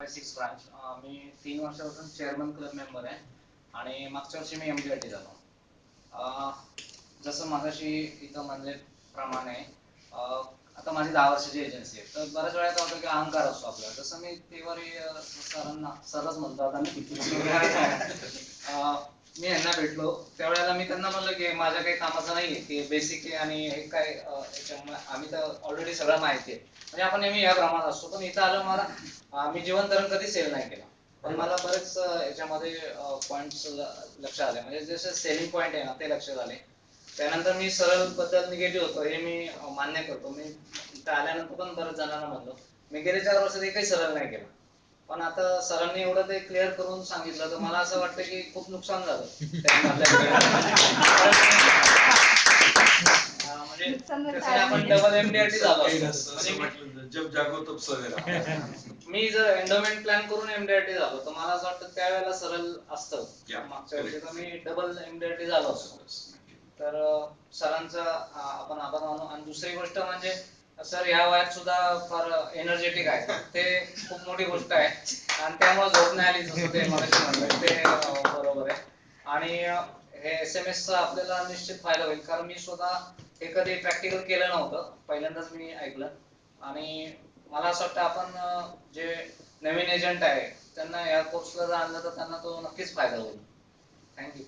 6 branch. मी 3 वर्षापासून chairman club member आहे आणि मागच्या वर्षी मी एमडीआरटी झालो. जसं मगाशी इथं म्हणल्याप्रमाणे आता माझी 10 वर्षाची एजन्सी आहे, तर बऱ्याच वेळा काय होतं की अहंकार असतो आपल्याला. जसं मी तेवारी सरांना सरच म्हणतो आता मी यांना भेटलो त्यावेळेला मी त्यांना म्हणलं की माझ्या काही कामाचं नाहीये, की बेसिक आहे आणि हे काय आम्ही तर ऑलरेडी सगळं माहिती आहे, म्हणजे आपण नेहमी या प्रमाणात असतो. पण इथं आलं मला मी जीवन धरण कधी सेल नाही केला, पण मला बरेच याच्यामध्ये पॉइंट्स लक्षात आले, म्हणजे जसे सेलिंग पॉइंट आहे ना ते लक्षात आले. त्यानंतर मी सरळ बद्दल निगेटिव्ह होतो हे मी मान्य करतो. मी इथं आल्यानंतर पण बऱ्याच जणांना म्हणलो मी गेल्या 4 वर्षात एकही सरळ नाही केला, पण आता सरांनी एवढं ते क्लिअर करून सांगितलं तर मला असं वाटतं की खूप नुकसान झालं म्हणजे आपण डबल एमडीआरटी झालो. जब जागो तब सवेरा. मी जर एंडोमेंट प्लॅन करून एमडीआरटी झालो तर मला असं वाटतं त्यावेळेला सरळ असतं. मागच्या वर्षी तर मी डबल एमडीआरटी झालो असतो. तर सरांचा आपण आभार मानू. आणि दुसरी गोष्ट म्हणजे सर या वयात सुद्धा फार एनर्जेटिक आहे, ते खूप मोठी गोष्ट आहे आणि त्यामुळे झोप नाही आली जसं ते मगाशी म्हणलं ते बरोबर आहे. आणि हे एसएमएस चा आपल्याला निश्चित फायदा होईल, कारण मी स्वतः हे कधी प्रॅक्टिकल केलं नव्हतं, पहिल्यांदाच मी ऐकलं. आणि मला असं वाटतं आपण जे नवीन एजंट आहे त्यांना या कोर्सला जर आणलं तर त्यांना तो नक्कीच फायदा होईल. थँक्यू.